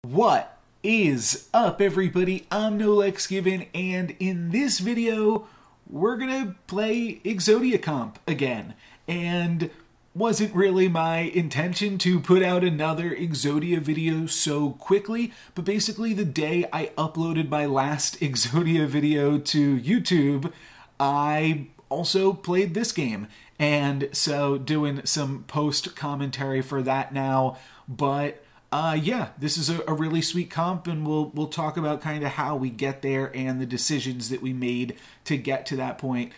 What is up, everybody? I'm NoLucksGiven, and in this video, we're gonna play Exodia Comp again. And wasn't really my intention to put out another Exodia video so quickly, but basically the day I uploaded my last Exodia video to YouTube, I also played this game. And so doing some post commentary for that now, but yeah, this is a really sweet comp, and we'll talk about kind of how we get there and the decisions that we made to get to that point.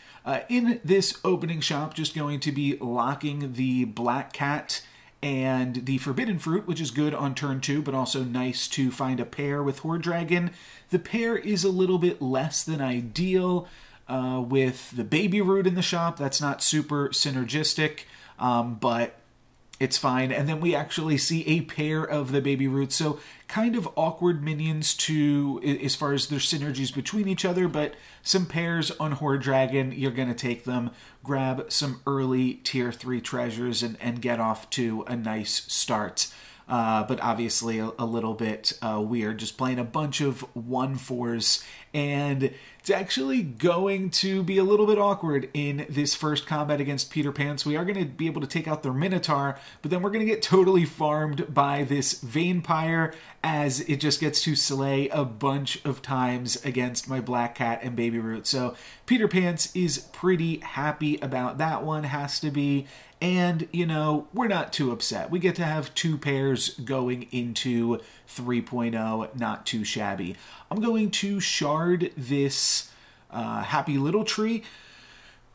In this opening shop, just going to be locking the Black Cat and the Forbidden Fruit, which is good on turn 2, but also nice to find a pair with Horde Dragon. The pair is a little bit less than ideal with the Baby Root in the shop. That's not super synergistic, but it's fine. And then we actually see a pair of the Baby Roots, so kind of awkward minions to as far as their synergies between each other, but some pairs on Horde Dragon, you're going to take them, grab some early tier 3 treasures, and get off to a nice start. But obviously a little bit weird, just playing a bunch of 1/4s, and it's actually going to be a little bit awkward in this first combat against Peter Pants. We are going to be able to take out their Minotaur, but then we're going to get totally farmed by this Vampire as it just gets to slay a bunch of times against my Black Cat and Baby Root. So Peter Pants is pretty happy about that one, has to be. And, you know, we're not too upset. We get to have 2 pairs going into 3.0, not too shabby. I'm going to shard this Happy Little Tree,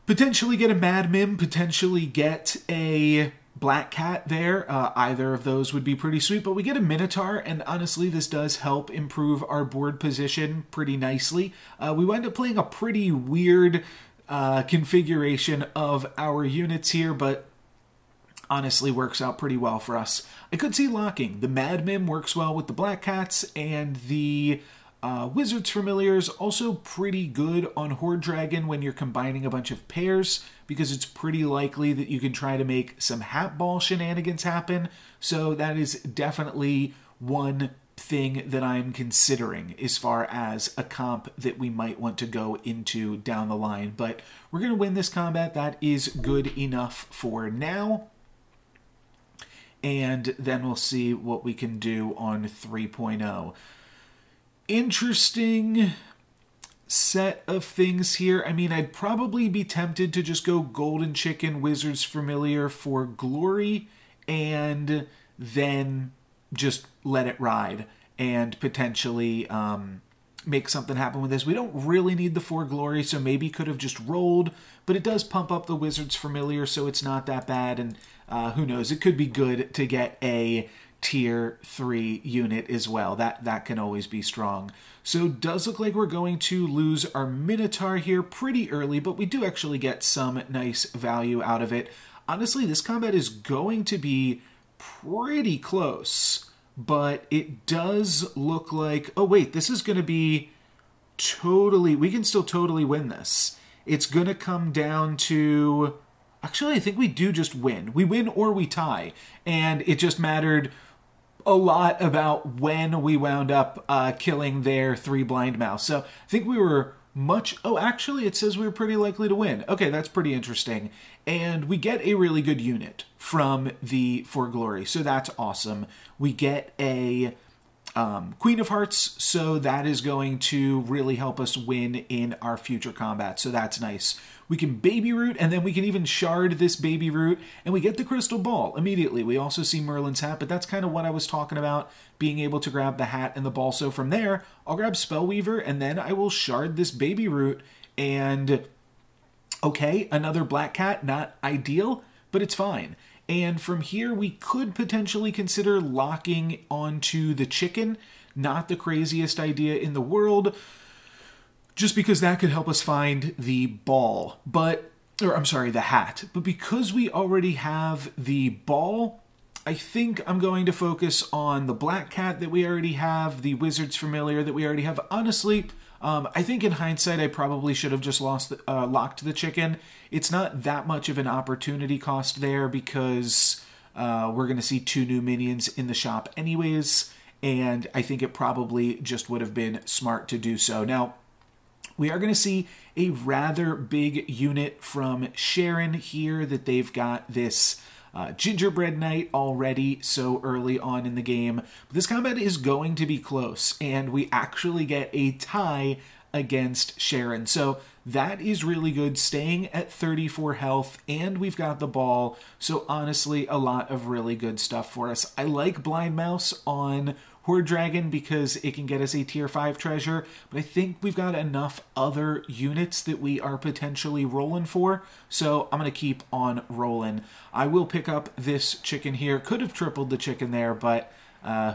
potentially get a Mad Mim, potentially get a Black Cat there. Either of those would be pretty sweet, but we get a Minotaur, and honestly, this does help improve our board position pretty nicely. We wind up playing a pretty weird configuration of our units here, but honestly works out pretty well for us. I could see locking. The Mad Mim works well with the Black Cats, and the Wizard's Familiars also pretty good on Horde Dragon when you're combining a bunch of pairs, because it's pretty likely that you can try to make some Hat Ball shenanigans happen. So that is definitely one thing that I'm considering as far as a comp that we might want to go into down the line. But we're going to win this combat. That is good enough for now. And then we'll see what we can do on 3.0. Interesting set of things here. I mean, I'd probably be tempted to just go Golden Chicken, Wizard's Familiar for glory, and then just let it ride and potentially make something happen with this. We don't really need the 4 glory, so maybe could have just rolled, but it does pump up the Wizard's Familiar, so it's not that bad, and who knows, it could be good to get a tier 3 unit as well. That can always be strong. So does look like we're going to lose our Minotaur here pretty early, but we do actually get some nice value out of it. Honestly, this combat is going to be pretty close, but it does look like, oh wait, this is going to be totally, we can still totally win this. It's going to come down to, actually, I think we do just win. We win or we tie, and it just mattered a lot about when we wound up killing their 3 blind mouse. So I think we were much, oh, actually, it says we were pretty likely to win. Okay, that's pretty interesting. And we get a really good unit from the For Glory, so that's awesome. We get a Queen of Hearts, so that is going to really help us win in our future combat, so that's nice. We can Baby Root, and then we can even shard this Baby Root, and we get the Crystal Ball immediately. We also see Merlin's Hat, but that's kind of what I was talking about, being able to grab the hat and the ball. So from there, I'll grab Spellweaver, and then I will shard this Baby Root, and okay, another Black Cat, not ideal, but it's fine. And from here, we could potentially consider locking onto the chicken. Not the craziest idea in the world, just because that could help us find the ball. But, or I'm sorry, the hat. But because we already have the ball, I think I'm going to focus on the Black Cat that we already have, the Wizard's Familiar that we already have. Honestly, I think in hindsight, I probably should have just locked the chicken. It's not that much of an opportunity cost there because we're going to see 2 new minions in the shop anyways. and I think it probably just would have been smart to do so. Now, we are going to see a rather big unit from Sharon here, that they've got this gingerbread knight already so early on in the game. But this combat is going to be close, and we actually get a tie against Sharon. So that is really good, staying at 34 health, and we've got the ball. So honestly, a lot of really good stuff for us. I like Blind Mouse on Horde Dragon because it can get us a tier 5 treasure, but I think we've got enough other units that we are potentially rolling for, so I'm going to keep on rolling. I will pick up this chicken here. Could have tripled the chicken there, but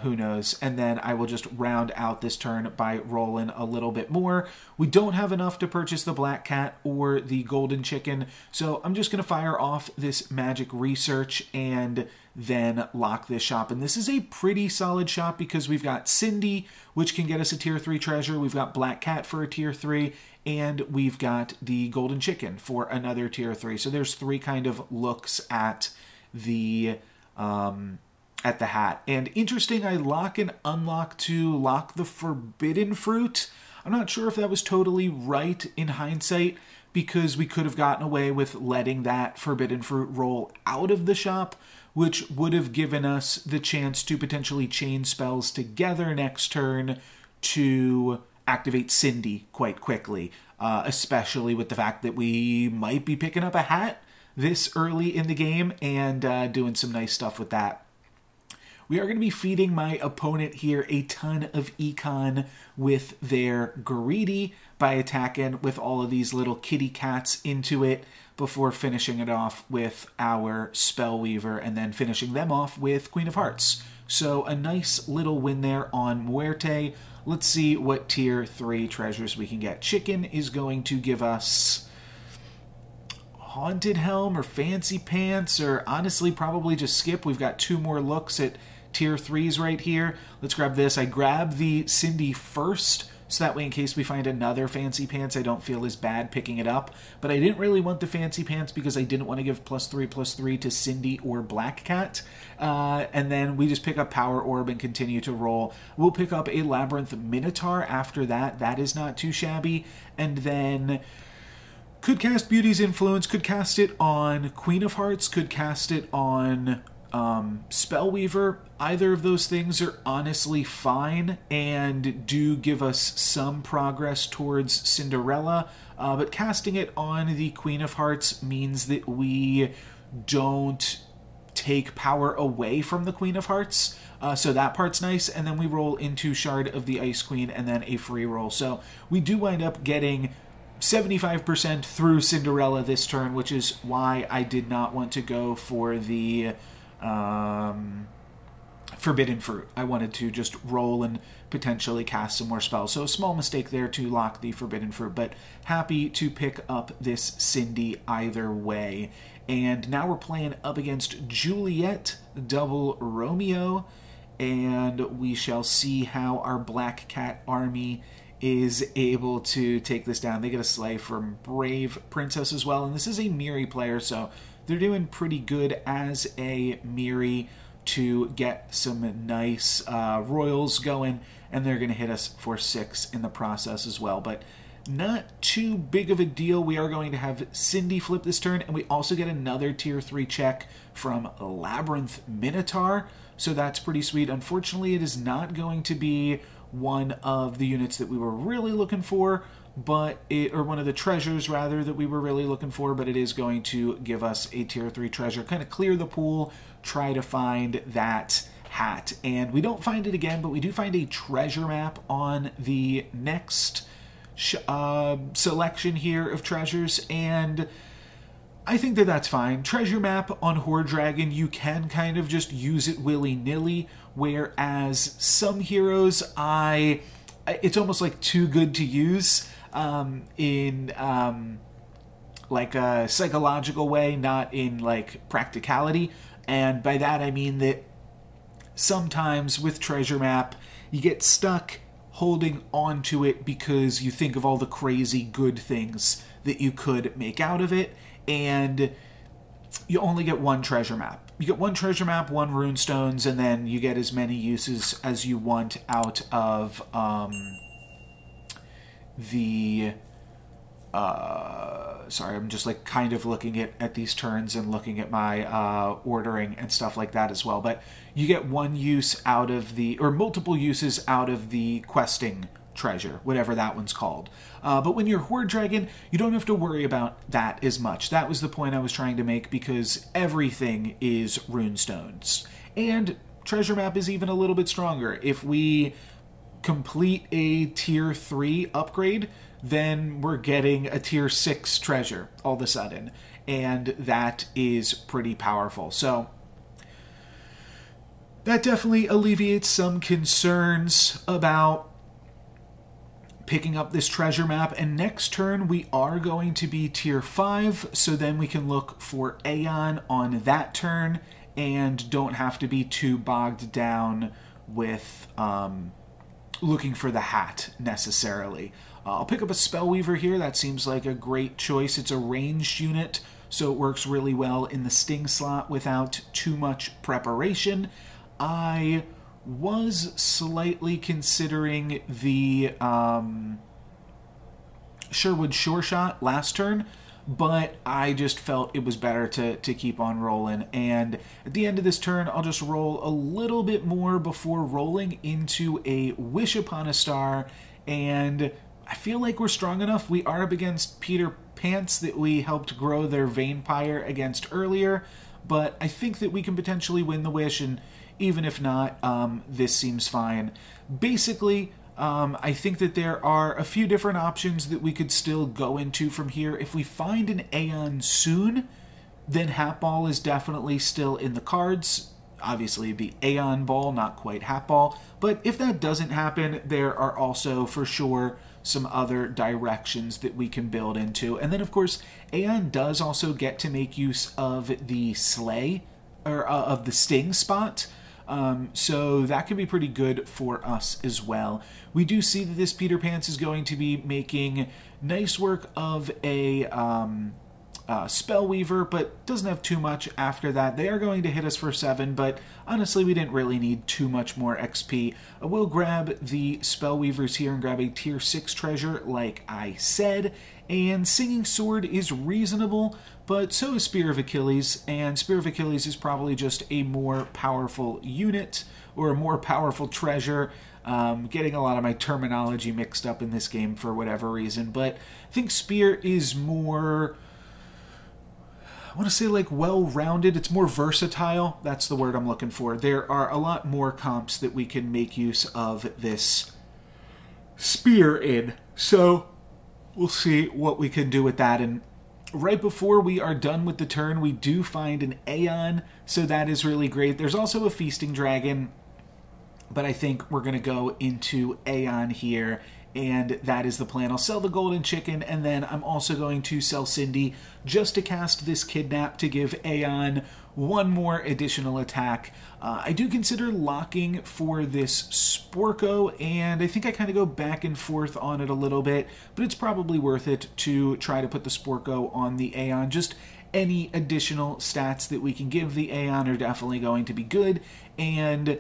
who knows? And then I will just round out this turn by rolling a little bit more. We don't have enough to purchase the black cat or the golden chicken, so I'm just going to fire off this magic research and then lock this shop. And this is a pretty solid shop because we've got Cindy, which can get us a tier 3 treasure. We've got Black Cat for a tier 3, and we've got the golden chicken for another tier 3. So there's 3 kind of looks at the hat. And interesting, I lock and unlock to lock the forbidden fruit. I'm not sure if that was totally right in hindsight, because we could have gotten away with letting that forbidden fruit roll out of the shop, which would have given us the chance to potentially chain spells together next turn to activate Cindy quite quickly, especially with the fact that we might be picking up a hat this early in the game and doing some nice stuff with that. We are going to be feeding my opponent here a ton of econ with their greedy by attacking with all of these little kitty cats into it before finishing it off with our Spellweaver and then finishing them off with Queen of Hearts. So a nice little win there on Muerte. Let's see what tier 3 treasures we can get. Chicken is going to give us Haunted Helm or Fancy Pants, or honestly probably just skip. We've got 2 more looks at tier 3s right here. Let's grab this. I grab the Cindy first, so that way in case we find another Fancy Pants, I don't feel as bad picking it up. But I didn't really want the Fancy Pants because I didn't want to give +3/+3 to Cindy or Black Cat. And then we just pick up Power Orb and continue to roll. We'll pick up a Labyrinth Minotaur after that. That is not too shabby. And then could cast Beauty's Influence, could cast it on Queen of Hearts, could cast it on Spellweaver. Either of those things are honestly fine and do give us some progress towards Cinderella, but casting it on the Queen of Hearts means that we don't take power away from the Queen of Hearts, so that part's nice. And then we roll into Shard of the Ice Queen and then a free roll, so we do wind up getting 75% through Cinderella this turn, which is why I did not want to go for the Forbidden Fruit. I wanted to just roll and potentially cast some more spells. So a small mistake there to lock the Forbidden Fruit, but happy to pick up this Cindy either way. And now we're playing up against Juliet, double Romeo, and we shall see how our Black Cat army is able to take this down. They get a slay from Brave Princess as well, and this is a Miri player, so they're doing pretty good as a Miri to get some nice royals going, and they're going to hit us for 6 in the process as well, but not too big of a deal. We are going to have Cindy flip this turn, and we also get another tier 3 check from Labyrinth Minotaur, so that's pretty sweet. Unfortunately, it is not going to be one of the units that we were really looking for, but or one of the treasures rather that we were really looking for, but it is going to give us a tier 3 treasure. Kind of clear the pool, try to find that hat, and we don't find it again, but we do find a treasure map on the next selection here of treasures, and I think that that's fine. Treasure map on Horde Dragon, you can kind of just use it willy-nilly, whereas some heroes, it's almost like too good to use in like a psychological way, not in like practicality. And by that I mean that sometimes with treasure map, you get stuck holding on to it because you think of all the crazy good things that you could make out of it, and you only get one treasure map. you get 1 treasure map, 1 rune stones, and then you get as many uses as you want out of sorry, I'm just like kind of looking at these turns and looking at my ordering and stuff like that as well. But you get 1 use out of the, or multiple uses out of the questing treasure, whatever that one's called. But when you're Horde Dragon, you don't have to worry about that as much. That was the point I was trying to make, because everything is runestones. And treasure map is even a little bit stronger. If we complete a tier 3 upgrade, then we're getting a tier 6 treasure all of a sudden. And that is pretty powerful. So that definitely alleviates some concerns about picking up this treasure map. And next turn we are going to be tier 5, so then we can look for Aeon on that turn and don't have to be too bogged down with looking for the hat necessarily. I'll pick up a Spellweaver here. That seems like a great choice. It's a ranged unit, so it works really well in the Sting slot without too much preparation. I was slightly considering the Sherwood Sure Shot last turn, but I just felt it was better to keep on rolling. And at the end of this turn, I'll just roll a little bit more before rolling into a Wish Upon a Star, and I feel like we're strong enough. We are up against Peter Pants that we helped grow their Vainpire against earlier, but I think that we can potentially win the Wish, and even if not, this seems fine. Basically, I think that there are a few different options that we could still go into from here. If we find an Aeon soon, then Hat Ball is definitely still in the cards. Obviously, it'd be Aeon Ball, not quite Hat Ball. But if that doesn't happen, there are also, for sure, some other directions that we can build into. And then, of course, Aeon does also get to make use of the Slay, or of the Sting spot. So that can be pretty good for us as well. We do see that this Peter Pants is going to be making nice work of a Spellweaver, but doesn't have too much after that. They are going to hit us for 7, but honestly, we didn't really need too much more XP. I will grab the Spellweavers here and grab a tier 6 treasure, like I said. And Singing Sword is reasonable, but so is Spear of Achilles, and Spear of Achilles is probably just a more powerful unit, or a more powerful treasure. Getting a lot of my terminology mixed up in this game for whatever reason, but I think Spear is more, I want to say, like, well-rounded. It's more versatile. That's the word I'm looking for. There are a lot more comps that we can make use of this Spear in, so we'll see what we can do with that. And right before we are done with the turn, we do find an Aeon, so that is really great. There's also a Feasting Dragon, but I think we're going to go into Aeon here, and that is the plan. I'll sell the Golden Chicken, and then I'm also going to sell Cindy just to cast this Kidnap to give Aeon one more additional attack. I do consider locking for this Sporko, and I think I kind of go back and forth on it a little bit, but it's probably worth it to try to put the Sporko on the Aeon. Just any additional stats that we can give the Aeon are definitely going to be good, and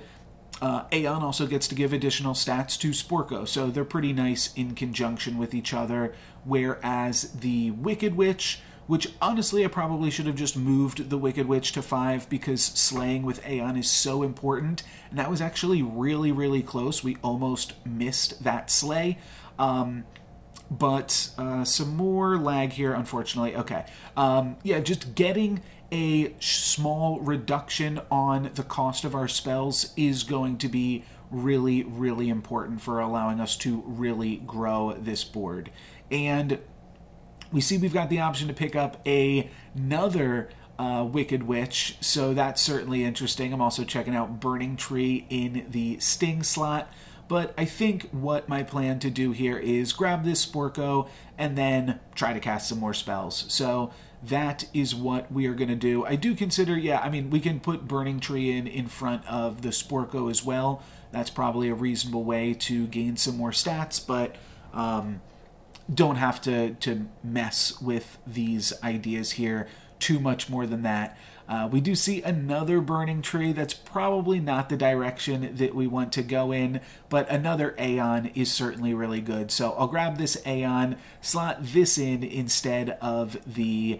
Aeon also gets to give additional stats to Sporko, so they're pretty nice in conjunction with each other, whereas the Wicked Witch, which honestly I probably should have just moved the Wicked Witch to 5 because slaying with Aeon is so important, and that was actually really, really close. We almost missed that slay. But some more lag here, unfortunately. Okay. Yeah, just getting a small reduction on the cost of our spells is going to be really, really important for allowing us to really grow this board. And we see we've got the option to pick up another Wicked Witch, so that's certainly interesting. I'm also checking out Burning Tree in the Sting slot. But I think what my plan to do here is grab this Sporko and then try to cast some more spells. So that is what we are going to do. I do consider, yeah, I mean, we can put Burning Tree in front of the Sporko as well. That's probably a reasonable way to gain some more stats, but don't have to mess with these ideas here too much more than that. We do see another burning tree. That's probably not the direction that we want to go in, but another Aeon is certainly really good. So I'll grab this Aeon, slot this in instead of the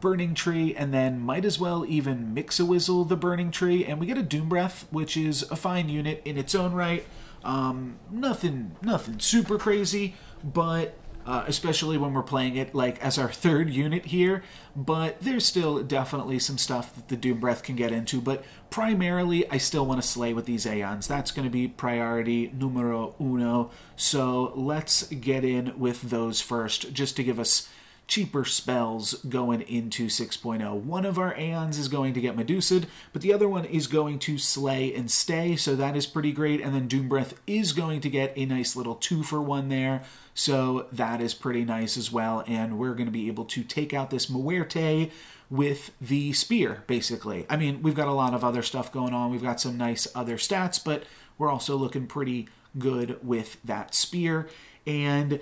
burning tree, and then might as well even Mix-a-Whizzle the burning tree, and we get a Doom Breath, which is a fine unit in its own right. Nothing super crazy, but especially when we're playing it like as our third unit here, but there's still definitely some stuff that the Doom Breath can get into, but primarily I still want to slay with these Aeons. That's going to be priority numero uno, so let's get in with those first, just to give us cheaper spells going into 6.0. One of our Aeons is going to get Medusa'd, but the other one is going to slay and stay, so that is pretty great. And then Doom Breath is going to get a nice little 2-for-1 there, so that is pretty nice as well. And we're going to be able to take out this Muerte with the spear, basically. I mean, we've got a lot of other stuff going on. We've got some nice other stats, but we're also looking pretty good with that spear. And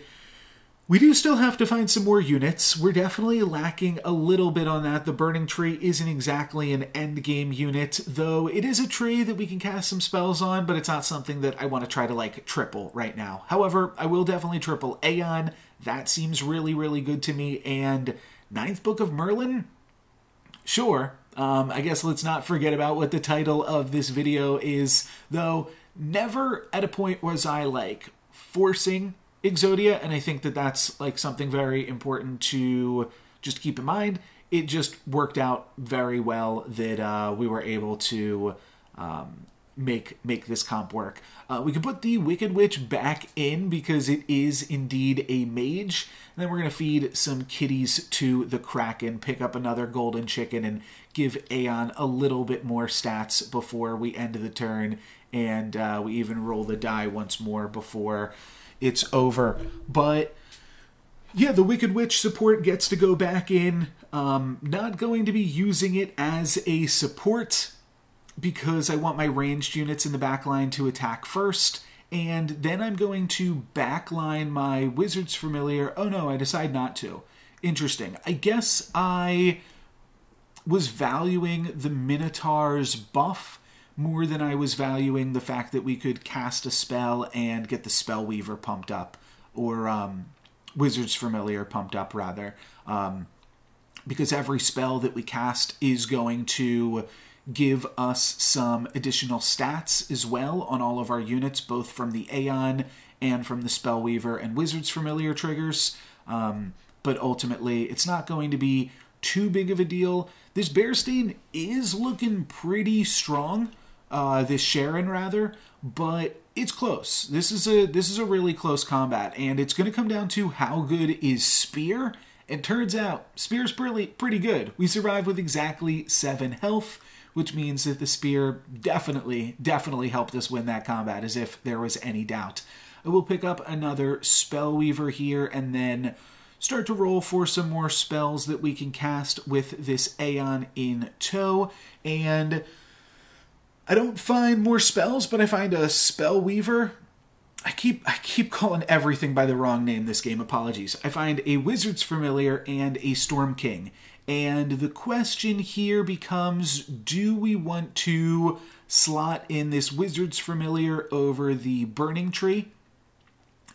we do still have to find some more units. We're definitely lacking a little bit on that. The Burning Tree isn't exactly an endgame unit, though it is a tree that we can cast some spells on, but it's not something that I want to try to, like, triple right now. However, I will definitely triple Aeon. That seems really, really good to me. And Ninth Book of Merlin? Sure. I guess let's not forget about what the title of this video is, though never at a point was I, like, forcing Exodia, and I think that that's like something very important to just keep in mind. It just worked out very well that we were able to make this comp work. We can put the Wicked Witch back in because it is indeed a mage, and then we're going to feed some kitties to the Kraken, pick up another golden chicken, and give Aeon a little bit more stats before we end the turn, and we even roll the die once more before it's over. But yeah, the Wicked Witch support gets to go back in. Not going to be using it as a support because I want my ranged units in the back line to attack first, and then I'm going to backline my Wizard's Familiar. Oh no, I decide not to. Interesting. I guess I was valuing the Minotaur's buff more than I was valuing the fact that we could cast a spell and get the Spellweaver pumped up, or Wizard's Familiar pumped up, rather. Because every spell that we cast is going to give us some additional stats as well on all of our units, both from the Aeon and from the Spellweaver and Wizard's Familiar triggers. But ultimately, it's not going to be too big of a deal. This Bearstein is looking pretty strong. This Sharon, rather, but it's close. This is a really close combat, and it's going to come down to how good is Spear. It turns out Spear's pretty good. We survived with exactly 7 health, which means that the Spear definitely helped us win that combat, as if there was any doubt. I will pick up another Spellweaver here, and then start to roll for some more spells that we can cast with this Aeon in tow, and I don't find more spells, but I find a Spellweaver. I keep calling everything by the wrong name this game, apologies. I find a Wizard's Familiar and a Storm King. And the question here becomes, do we want to slot in this Wizard's Familiar over the Burning Tree?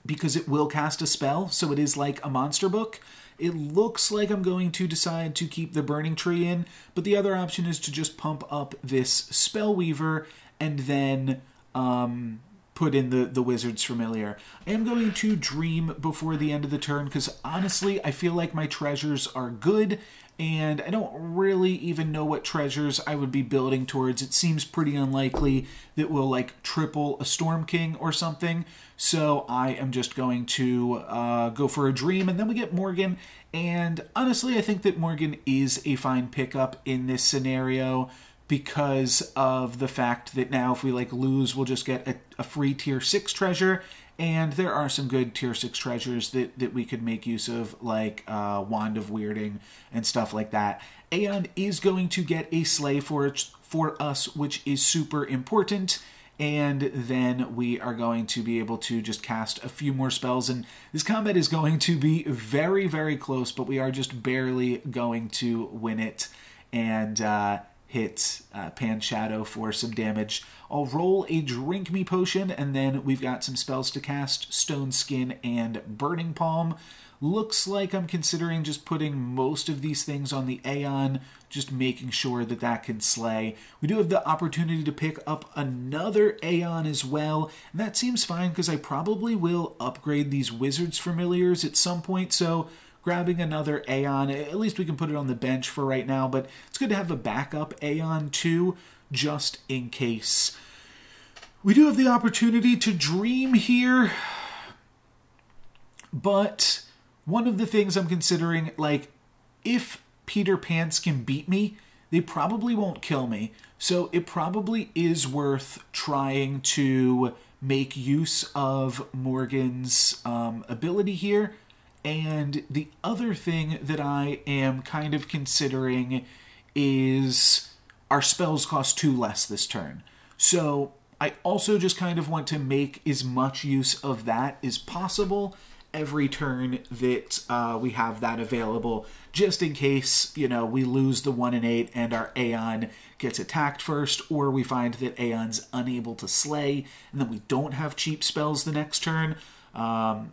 Because it will cast a spell, so it is like a monster book. It looks like I'm going to decide to keep the Burning Tree in, but the other option is to just pump up this Spellweaver and then put in the Wizard's Familiar. I am going to Dream before the end of the turn because honestly, I feel like my treasures are good, and I don't really even know what treasures I would be building towards. It seems pretty unlikely that we'll like triple a Storm King or something. So I am just going to go for a Dream, and then we get Morgan. And honestly, I think that Morgan is a fine pickup in this scenario because of the fact that now if we like lose, we'll just get a free tier 6 treasure. And there are some good tier 6 treasures that we could make use of, like Wand of Weirding and stuff like that. Aeon is going to get a Slay for us, which is super important. And then we are going to be able to just cast a few more spells. And this combat is going to be very, very close, but we are just barely going to win it. and hit Pan Shadow for some damage. I'll roll a Drink Me potion, and then we've got some spells to cast, Stone Skin and Burning Palm. Looks like I'm considering just putting most of these things on the Aeon, just making sure that that can slay. We do have the opportunity to pick up another Aeon as well, and that seems fine because I probably will upgrade these Wizard's Familiars at some point, so grabbing another Aeon, at least we can put it on the bench for right now, but it's good to have a backup Aeon too, just in case. We do have the opportunity to dream here, but one of the things I'm considering, like, if Peter Pants can beat me, they probably won't kill me. So it probably is worth trying to make use of Morgan's ability here. And the other thing that I am kind of considering is our spells cost 2 less this turn. So I also just kind of want to make as much use of that as possible every turn that we have that available, just in case, you know, we lose the 1 and 8 and our Aeon gets attacked first, or we find that Aeon's unable to slay, and then we don't have cheap spells the next turn.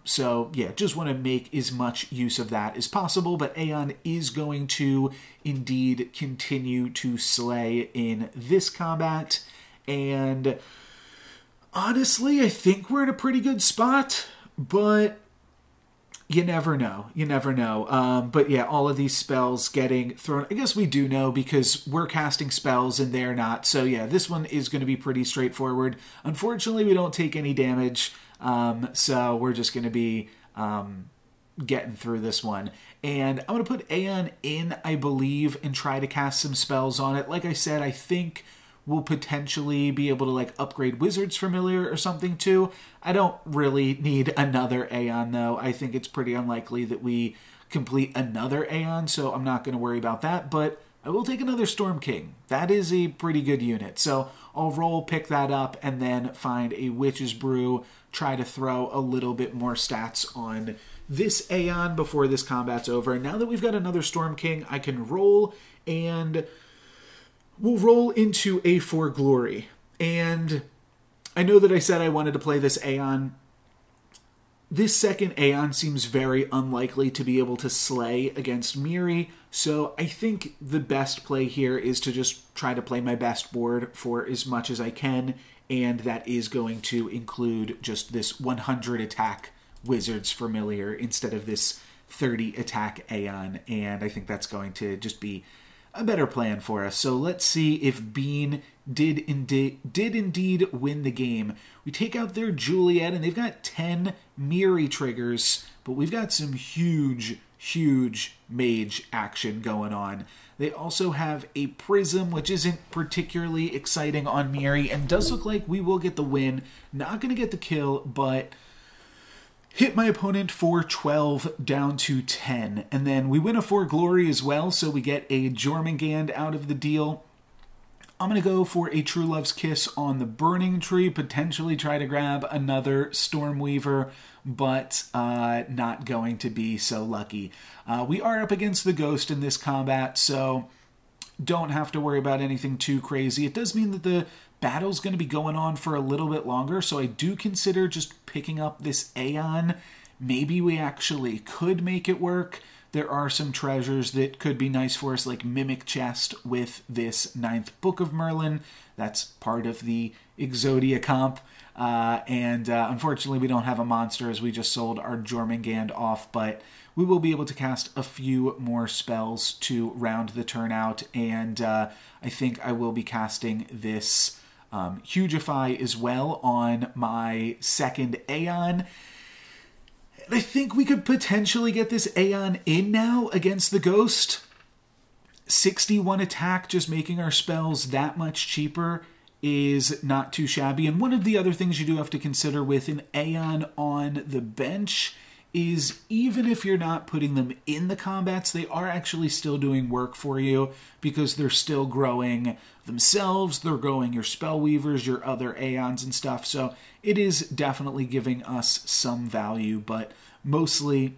So yeah, just want to make as much use of that as possible, but Aeon is going to indeed continue to slay in this combat, and honestly, I think we're in a pretty good spot, but you never know. You never know. But yeah, all of these spells getting thrown. I guess we do know because we're casting spells and they're not. So yeah, this one is going to be pretty straightforward. Unfortunately, we don't take any damage. So we're just going to be getting through this one. And I'm going to put Aeon in, I believe, and try to cast some spells on it. Like I said, I think we'll potentially be able to like upgrade Wizard's Familiar or something too. I don't really need another Aeon though. I think it's pretty unlikely that we complete another Aeon, so I'm not going to worry about that, but I will take another Storm King. That is a pretty good unit. So I'll roll, pick that up, and then find a Witch's Brew, try to throw a little bit more stats on this Aeon before this combat's over. And now that we've got another Storm King, I can roll, and we'll roll into A4 Glory. And I know that I said I wanted to play this Aeon. This second Aeon seems very unlikely to be able to slay against Miri, so I think the best play here is to just try to play my best board for as much as I can, and that is going to include just this 100 attack Wizard's Familiar instead of this 30 attack Aeon, and I think that's going to just be a better plan for us. So let's see if Bean did indeed win the game. We take out their Juliet, and they've got 10 Miri triggers, but we've got some huge mage action going on. They also have a Prism, which isn't particularly exciting on Miri, and does look like we will get the win. Not going to get the kill, but hit my opponent for 12 down to 10. And then we win a 4 Glory as well, so we get a Jormungand out of the deal. I'm going to go for a True Love's Kiss on the Burning Tree, potentially try to grab another Stormweaver, but not going to be so lucky. We are up against the Ghost in this combat, so don't have to worry about anything too crazy. It does mean that the battle's going to be going on for a little bit longer, so I do consider just picking up this Aeon. Maybe we actually could make it work. There are some treasures that could be nice for us, like Mimic Chest with this 9th Book of Merlin. That's part of the Exodia comp. Unfortunately, we don't have a monster as we just sold our Jormungand off, but we will be able to cast a few more spells to round the turn out, and I think I will be casting this Hugify as well on my second Aeon. And I think we could potentially get this Aeon in now against the Ghost. 61 attack, just making our spells that much cheaper is not too shabby. And one of the other things you do have to consider with an Aeon on the bench is even if you're not putting them in the combats, they are actually still doing work for you because they're still growing themselves, they're growing your Spellweavers, your other Aeons and stuff, so it is definitely giving us some value, but mostly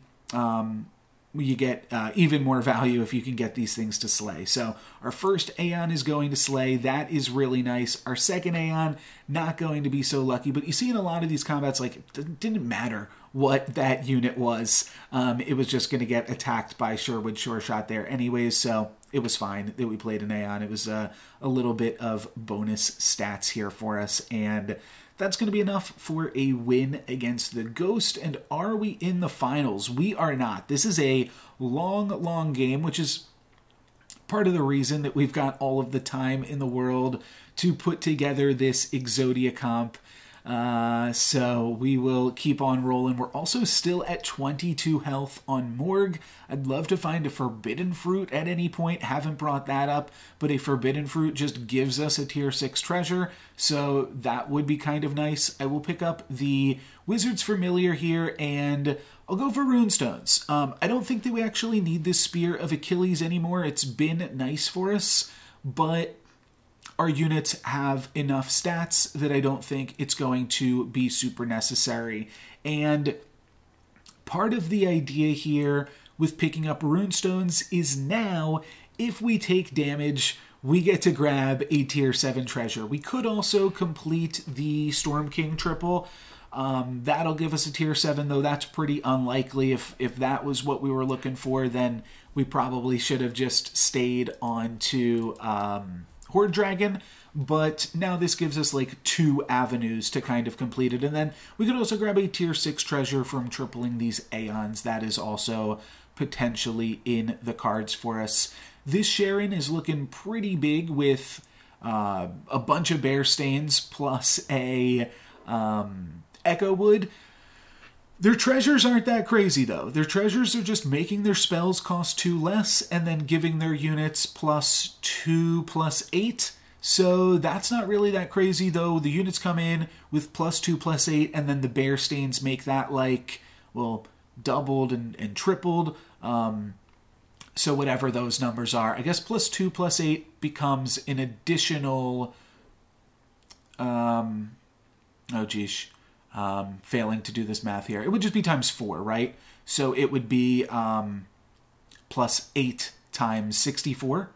you get even more value if you can get these things to slay. So our first Aeon is going to slay. That is really nice. Our second Aeon, not going to be so lucky. But you see in a lot of these combats, like, it didn't matter what that unit was. It was just going to get attacked by Sherwood Sure Shot there anyways. So it was fine that we played an Aeon. It was a little bit of bonus stats here for us. And that's going to be enough for a win against the Ghost. And are we in the finals? We are not. This is a long, long game, which is part of the reason that we've got all of the time in the world to put together this Exodia comp. So we will keep on rolling. We're also still at 22 health on Morgue. I'd love to find a Forbidden Fruit at any point. Haven't brought that up, but a Forbidden Fruit just gives us a tier 6 treasure, so that would be kind of nice. I will pick up the Wizard's Familiar here, and I'll go for Runestones. I don't think that we actually need this Spear of Achilles anymore. It's been nice for us, but our units have enough stats that I don't think it's going to be super necessary. And part of the idea here with picking up Runestones is now, if we take damage, we get to grab a tier 7 treasure. We could also complete the Storm King triple. That'll give us a tier 7, though that's pretty unlikely. If that was what we were looking for, then we probably should have just stayed on to Horde Dragon, but now this gives us like 2 avenues to kind of complete it. And then we could also grab a tier 6 treasure from tripling these Aeons. That is also potentially in the cards for us. This Sharon is looking pretty big with a bunch of Bear Stains plus a Echo Wood. Their treasures aren't that crazy, though. Their treasures are just making their spells cost 2 less and then giving their units +2/+8. So that's not really that crazy, though. The units come in with +2/+8, and then the Bear Stains make that, like, well, doubled and tripled. So whatever those numbers are. I guess +2/+8 becomes an additional... oh, geez. Failing to do this math here. It would just be ×4, right? So it would be +8 times 64.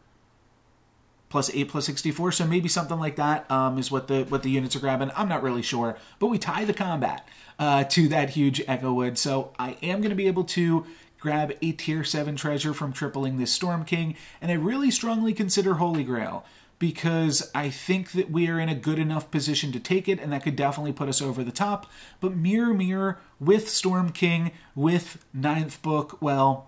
+8 plus 64. So maybe something like that is what the units are grabbing. I'm not really sure. But we tie the combat to that huge Echo Wood. So I am going to be able to grab a tier 7 treasure from tripling this Storm King. And I really strongly consider Holy Grail, because I think that we are in a good enough position to take it, and that could definitely put us over the top. But Mirror Mirror with Storm King, with 9th book, well,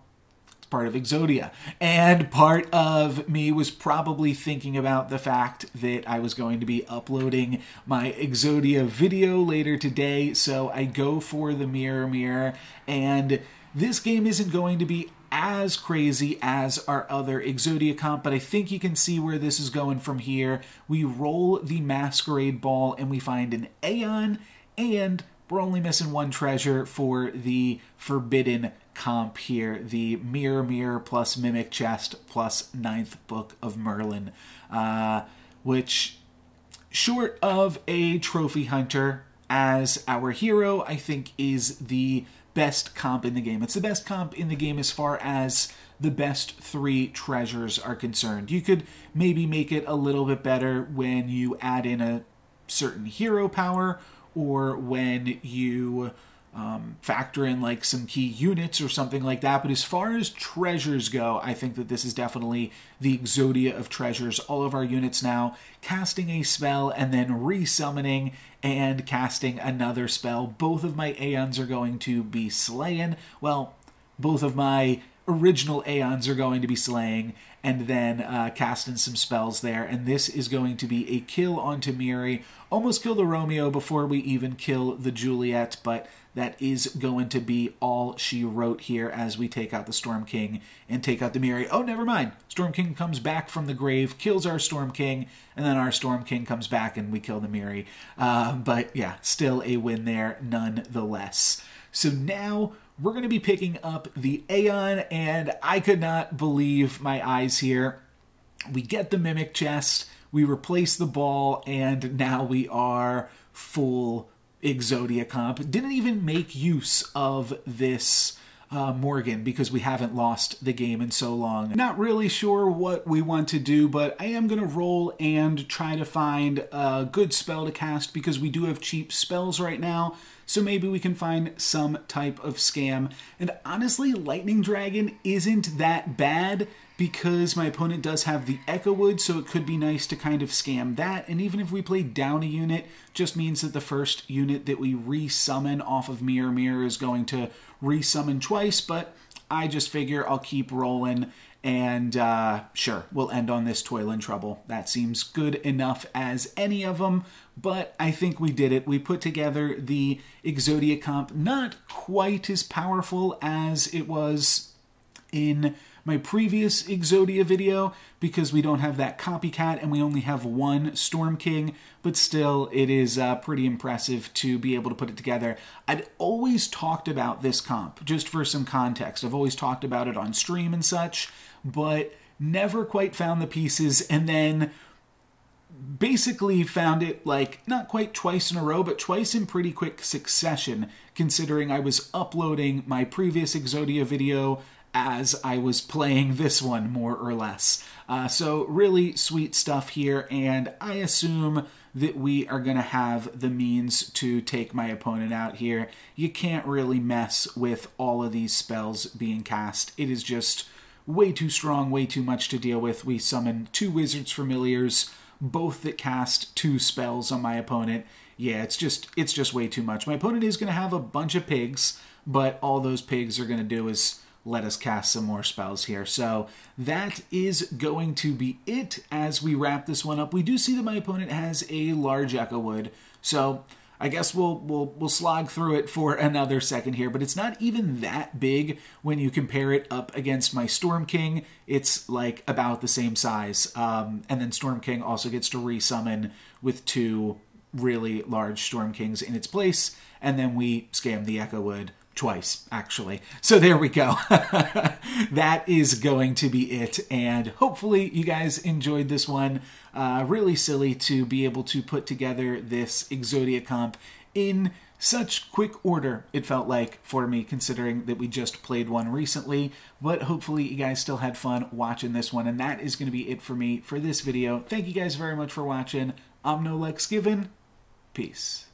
it's part of Exodia. And part of me was probably thinking about the fact that I was going to be uploading my Exodia video later today, so I go for the Mirror Mirror, and this game isn't going to be as crazy as our other Exodia comp, but I think you can see where this is going from here. We roll the Masquerade Ball and we find an Aeon, and we're only missing 1 treasure for the Forbidden comp here, the Mirror Mirror plus Mimic Chest plus 9th Book of Merlin, which, short of a Trophy Hunter as our hero, I think is the best comp in the game. It's the best comp in the game as far as the best 3 treasures are concerned. You could maybe make it a little bit better when you add in a certain hero power, or when you factor in like some key units or something like that. But as far as treasures go, I think that this is definitely the Exodia of treasures. All of our units now casting a spell and then resummoning and casting another spell. Both of my Aeons are going to be slaying. Well, both of my original Aeons are going to be slaying, and then casting some spells there. And this is going to be a kill onto Miri. Almost kill the Romeo before we even kill the Juliet, but that is going to be all she wrote here as we take out the Storm King and take out the Miri. Oh, never mind. Storm King comes back from the grave, kills our Storm King, and then our Storm King comes back and we kill the Miri. But yeah, still a win there nonetheless. So now we're going to be picking up the Aeon, and I could not believe my eyes here. We get the Mimic Chest, we replace the ball, and now we are full Exodia comp. Didn't even make use of this Morgan because we haven't lost the game in so long. Not really sure what we want to do, but I am going to roll and try to find a good spell to cast because we do have cheap spells right now. So maybe we can find some type of scam. And honestly, Lightning Dragon isn't that bad because my opponent does have the Echo Wood, so it could be nice to kind of scam that. And even if we play down a unit, just means that the first unit that we resummon off of Mirror Mirror is going to resummon twice, but I just figure I'll keep rolling. And sure, we'll end on this Toil and Trouble. That seems good enough as any of them, but I think we did it. We put together the Exodia comp, not quite as powerful as it was in my previous Exodia video because we don't have that copycat and we only have one Storm King, but still it is pretty impressive to be able to put it together. I'd always talked about this comp, just for some context. I've always talked about it on stream and such, but never quite found the pieces, and then basically found it like not quite twice in a row, but twice in pretty quick succession, considering I was uploading my previous Exodia video as I was playing this one, more or less. So really sweet stuff here, and I assume that we are going to have the means to take my opponent out here. You can't really mess with all of these spells being cast. It is just way too strong, way too much to deal with. We summon 2 Wizard's Familiars, both that cast 2 spells on my opponent. Yeah, it's just way too much. My opponent is going to have a bunch of pigs, but all those pigs are going to do is let us cast some more spells here. So that is going to be it as we wrap this one up. We do see that my opponent has a large Echo Wood, so I guess we'll slog through it for another second here, but it's not even that big when you compare it up against my Storm King. It's like about the same size, and then Storm King also gets to resummon with 2 really large Storm Kings in its place, and then we scam the Echo Wood twice, actually. So there we go. That is going to be it, and hopefully you guys enjoyed this one. Really silly to be able to put together this Exodia comp in such quick order, it felt like, for me, considering that we just played one recently, but hopefully you guys still had fun watching this one, and that is going to be it for me for this video. Thank you guys very much for watching. I'm NoLucksGiven. Peace.